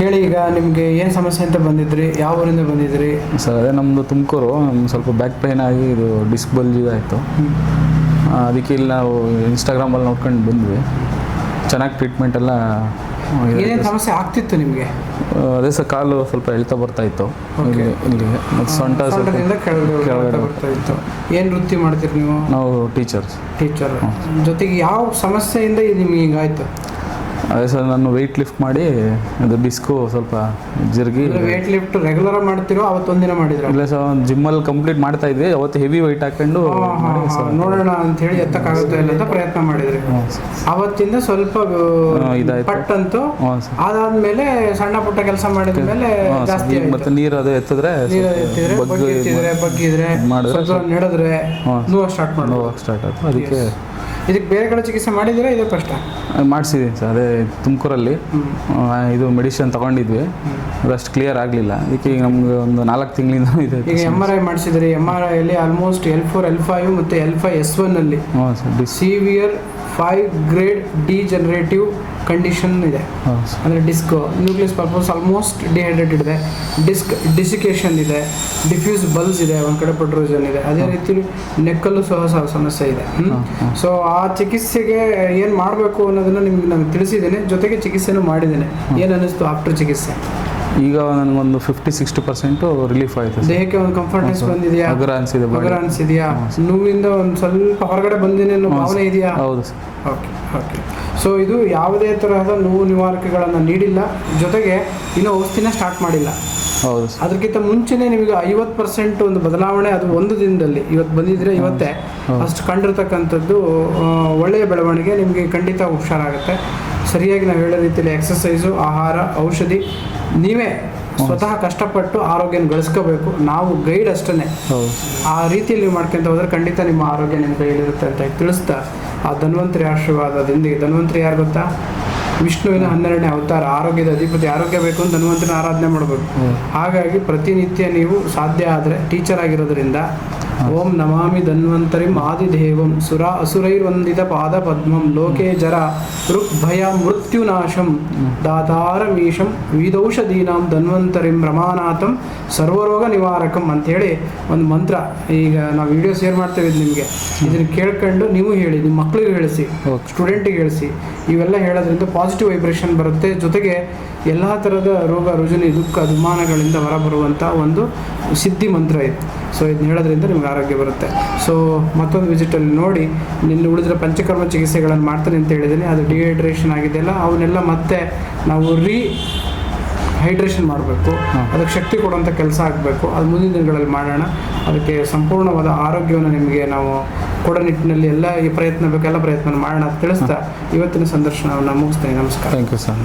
ಹೇಳಿ, ಈಗ ನಿಮಗೆ ಏನು ಸಮಸ್ಯೆ ಅಂತ ಬಂದಿದ್ರಿ? ಯಾವ ಊರಿಂದ ಬಂದಿದ್ರಿ? ಸರ್ ಅದೇ ನಮ್ಮದು ತುಮಕೂರು. ನಮ್ಗೆ ಸ್ವಲ್ಪ ಬ್ಯಾಕ್ ಪೇನ್ ಆಗಿ ಇದು ಡಿಸ್ಕ್ ಬಲ್ಜ್ ಆಯಿತು. ಅದಕ್ಕೆ ಇಲ್ಲಿ ನಾವು ಇನ್ಸ್ಟಾಗ್ರಾಮಲ್ಲಿ ನೋಡ್ಕೊಂಡು ಬಂದ್ವಿ. ಚೆನ್ನಾಗಿ ಟ್ರೀಟ್ಮೆಂಟ್ ಎಲ್ಲ. ಏನೇನು ಸಮಸ್ಯೆ ಆಗ್ತಿತ್ತು ನಿಮಗೆ? ಅದೇ ಸರ್, ಕಾಲು ಸ್ವಲ್ಪ ಎಳ್ತಾ ಬರ್ತಾಯಿತ್ತು ಇಲ್ಲಿಗೆ, ಮತ್ತು ಸೊಂಟ ಕೆಳಗಡೆ ಬರ್ತಾ ಇತ್ತು. ಏನು ವೃತ್ತಿ ಮಾಡ್ತೀರಿ ನೀವು? ನಾವು ಟೀಚರ್. ಜೊತೆಗೆ ಯಾವ ಸಮಸ್ಯೆಯಿಂದ ಇದು ನಿಮಗೆ ಹಿಂಗಾಯ್ತು? ಅದೇ ಸರ್, ನಾನು ವೆಯ್ಟ್ ಲಿಫ್ಟ್ ಮಾಡಿ ಅದು ಡಿಸ್ಕು ಸ್ವಲ್ಪ ಜರುಗಿ. ವೆಯ್ಟ್ ಲಿಫ್ಟ್ ರೆಗ್ಯುಲರ್ ಮಾಡ್ತಿರೋ? ಅವತ್ತೊಂದಿನ ಮಾಡಿದ್ರೆ? ಇಲ್ಲ ಸರ್, ಒಂದು ಜಿಮ್ಮಲ್ಲಿ ಕಂಪ್ಲೀಟ್ ಮಾಡ್ತಾ ಇದ್ವಿ. ಅವತ್ತು ಹೆವಿ ವೆಯ್ಟ್ ಹಾಕೊಂಡು ನೋಡೋಣ ಅಂತ ಹೇಳಿ ಎತ್ತಕ್ಕಾಗುತ್ತೆ ಇಲ್ಲ ಅಂತ ಪ್ರಯತ್ನ ಮಾಡಿದ್ರಿ. ಅವತ್ತಿಂದ ಸ್ವಲ್ಪ ಪಟ್ಟಂತೂ ಅದಾದ್ಮೇಲೆ ಸಣ್ಣ ಪುಟ್ಟ ಕೆಲಸ ಮಾಡಿದ ಮೇಲೆ ಜಾಸ್ತಿ. ಮತ್ತೆ ನೀರು ಅದು ಎತ್ತಿದ್ರೆ ಬಗ್ಗಿದ್ರೆ ನಡೆದ್ರೆ ನೋವು ಸ್ಟಾರ್ಟ್ ಆಯ್ತು. ಅದಕ್ಕೆ ಇದಕ್ಕೆ ಬೇರೆ ಕಡೆ ಚಿಕಿತ್ಸೆ ಮಾಡಿದ್ದೀರಾ? ಇದು ಕಷ್ಟ ಮಾಡಿಸಿದ್ದೀನಿ ಸರ್. ಅದೇ ತುಮಕೂರಲ್ಲಿ ಇದು ಮೆಡಿಸಿನ್ ತೊಗೊಂಡಿದ್ವಿ, ಅದಷ್ಟು ಕ್ಲಿಯರ್ ಆಗಲಿಲ್ಲ. ಅದಕ್ಕೆ ಈಗ ನಮ್ಗೆ ಒಂದು 4 ತಿಂಗಳಿಂದ ಇದೆ. ಈಗ MRI ಮಾಡಿಸಿದ್ರಿ. MRIಯಲ್ಲಿ ಆಲ್ಮೋಸ್ಟ್ L4, L5 ಮತ್ತು L5S1 ಅಲ್ಲಿ ಸಿವಿಯರ್ 5 ಗ್ರೇಡ್ ಡಿಜನರೇಟಿವ್ ಕಂಡೀಷನ್ ಇದೆ. ಅಂದರೆ disc nucleus pulposus almost dehydrated ಇದೆ. ಡಿಸಿಕೇಶನ್ ಇದೆ, ಡಿಫ್ಯೂಸ್ ಬಲ್ಸ್ ಇದೆ, ಒಂದು ಕಡೆ ಪ್ರೊಟ್ರೂಷನ್ ಇದೆ. ಅದೇ ರೀತಿ ನೆಕ್ಕಲ್ಲೂ ಸಹ ಸಮಸ್ಯೆ ಇದೆ. ಸೊ ಆ ಚಿಕಿತ್ಸೆಗೆ ಏನು ಮಾಡಬೇಕು ಅನ್ನೋದನ್ನು ನಾನು ತಿಳಿಸಿದ್ದೇನೆ. ಜೊತೆಗೆ ಚಿಕಿತ್ಸೆನೂ ಮಾಡಿದ್ದೇನೆ. ಏನು ಅನ್ನಿಸ್ತು ಆಫ್ಟರ್ ಚಿಕಿತ್ಸೆ? ಈಗ ನನಗೊಂದು 50-60% ರಿಲೀಫ್ ಆಯಿತು. ದೇಹಕ್ಕೆ ಒಂದು ಕಂಫರ್ಟ್ನೆಸ್ ಬಂದಿದೆಯಾ? ಹಗುರ ಅನಿಸಿದೆಯಾ? ನೋವಿಂದ ಒಂದು ಸ್ವಲ್ಪ ಹೊರಗಡೆ ಬಂದಿದೆ ಅನ್ನೋ ಭಾವನೆ ಇದೆಯಾ? ಹೌದು ಸರ್. ಓಕೆ. ಸೊ ಇದು ಯಾವುದೇ ತರಹದ ನೋವು ನಿವಾರಕಗಳನ್ನು ನೀಡಿಲ್ಲ, ಜೊತೆಗೆ ಇನ್ನೂ ಔಷಧಿನ ಸ್ಟಾರ್ಟ್ ಮಾಡಿಲ್ಲ. ಹೌದು. ಅದಕ್ಕಿಂತ ಮುಂಚೆನೇ ನಿಮಗೆ 50% ಒಂದು ಬದಲಾವಣೆ, ಅದು ಒಂದು ದಿನದಲ್ಲಿ ಇವತ್ತು ಬಂದಿದ್ರೆ ಇವತ್ತೇ ಅಷ್ಟು ಕಂಡಿರ್ತಕ್ಕಂಥದ್ದು ಒಳ್ಳೆಯ ಬೆಳವಣಿಗೆ. ನಿಮಗೆ ಖಂಡಿತ ಹುಷಾರಾಗುತ್ತೆ. ಸರಿಯಾಗಿ ನಾವು ಹೇಳೋ ರೀತಿಯಲ್ಲಿ ಎಕ್ಸಸೈಸು, ಆಹಾರ, ಔಷಧಿ, ನೀವೇ ಸ್ವತಃ ಕಷ್ಟಪಟ್ಟು ಆರೋಗ್ಯನ ಗಳಿಸ್ಕೋಬೇಕು. ನಾವು ಗೈಡ್ ಅಷ್ಟೇ. ಆ ರೀತಿಯಲ್ಲಿ ಮಾಡ್ಕೊಂತ ಹೋದ್ರೆ ಖಂಡಿತ ನಿಮ್ಮ ಆರೋಗ್ಯ ನಿಮ್ಮ ಕೈಯಲ್ಲಿರುತ್ತೆ ಅಂತ ತಿಳಿಸ್ತಾ, ಆ ಧನ್ವಂತರಿ ಆಶೀರ್ವಾದದಿಂದ. ಧನ್ವಂತರಿ ಯಾರು ಗೊತ್ತಾ? ವಿಷ್ಣುವಿನ 12ನೇ ಅವತಾರ, ಆರೋಗ್ಯದ ಅಧಿಪತಿ. ಆರೋಗ್ಯ ಬೇಕು ಅಂತ ಧನ್ವಂತರಿನ ಆರಾಧನೆ ಮಾಡಬೇಕು. ಹಾಗಾಗಿ ಪ್ರತಿನಿತ್ಯ ನೀವು ಸಾಧ್ಯ ಆದರೆ ಟೀಚರ್ ಆಗಿರೋದ್ರಿಂದ ಓಂ ನಮಾಮಿ ಧನ್ವಂತರಿಂ ಆದಿದೇವಂ ಅಸುರೈರ್ವಂದಿತ ಪಾದ ಪದ್ಮಂ ಲೋಕೆ ಜರ ಋಗ್ಭಯ ಮೃತ್ಯುನಾಶಂ ದಾತಾರಮೀಶಂ ವಿಧೌಷಧೀನಾಂ ಧನ್ವಂತರಿಂ ರಮಾನಾಥಂ ಸರ್ವರೋಗ ನಿವಾರಕಂ ಅಂಥೇಳಿ ಒಂದು ಮಂತ್ರ. ಈಗ ನಾವು ವಿಡಿಯೋ ಶೇರ್ ಮಾಡ್ತೇವೆ ನಿಮಗೆ. ಇದನ್ನು ಕೇಳ್ಕೊಂಡು ನೀವು ಹೇಳಿ, ನಿಮ್ಮ ಮಕ್ಕಳಿಗೆ ಹೇಳಿಸಿ, ಸ್ಟೂಡೆಂಟಿಗೆ ಹೇಳಿಸಿ. ಇವೆಲ್ಲ ಹೇಳೋದ್ರಿಂದ ಪಾಸಿಟಿವ್ ವೈಬ್ರೇಷನ್ ಬರುತ್ತೆ. ಜೊತೆಗೆ ಎಲ್ಲ ಥರದ ರೋಗ ರುಜಿನ ದುಃಖ ದುಮಾನಗಳಿಂದ ಹೊರಬರುವಂಥ ಒಂದು ಸಿದ್ಧಿ ಮಂತ್ರ ಇದು. ಸೊ ಇದನ್ನ ಹೇಳೋದ್ರಿಂದ ನಿಮ್ಗೆ ಆರೋಗ್ಯ ಬರುತ್ತೆ. ಸೊ ಮತ್ತೊಂದು ವಿಸಿಟಲ್ಲಿ ನೋಡಿ, ನಿನ್ನ ಉಳಿದ್ರೆ ಪಂಚಕರ್ಮ ಚಿಕಿತ್ಸೆಗಳನ್ನು ಮಾಡ್ತಾನೆ ಅಂತ ಹೇಳಿದ್ದೀನಿ. ಅದು ಡಿಹೈಡ್ರೇಷನ್ ಆಗಿದೆಯಲ್ಲ, ಅವನ್ನೆಲ್ಲ ಮತ್ತೆ ನಾವು ಹೈಡ್ರೇಷನ್ ಮಾಡಬೇಕು. ಅದಕ್ಕೆ ಶಕ್ತಿ ಕೊಡುವಂಥ ಕೆಲಸ ಆಗಬೇಕು. ಅದು ಮುಂದಿನ ದಿನಗಳಲ್ಲಿ ಮಾಡೋಣ. ಅದಕ್ಕೆ ಸಂಪೂರ್ಣವಾದ ಆರೋಗ್ಯವನ್ನು ನಿಮಗೆ ನಾವು ಕೊಡೋ ನಿಟ್ಟಿನಲ್ಲಿ ಎಲ್ಲ ಪ್ರಯತ್ನ ಮಾಡೋಣ ಅಂತ ತಿಳಿಸ್ತಾ ಇವತ್ತಿನ ಸಂದರ್ಶನವನ್ನು ಮುಗಿಸ್ತೇನೆ. ನಮಸ್ಕಾರ. Thank you sir.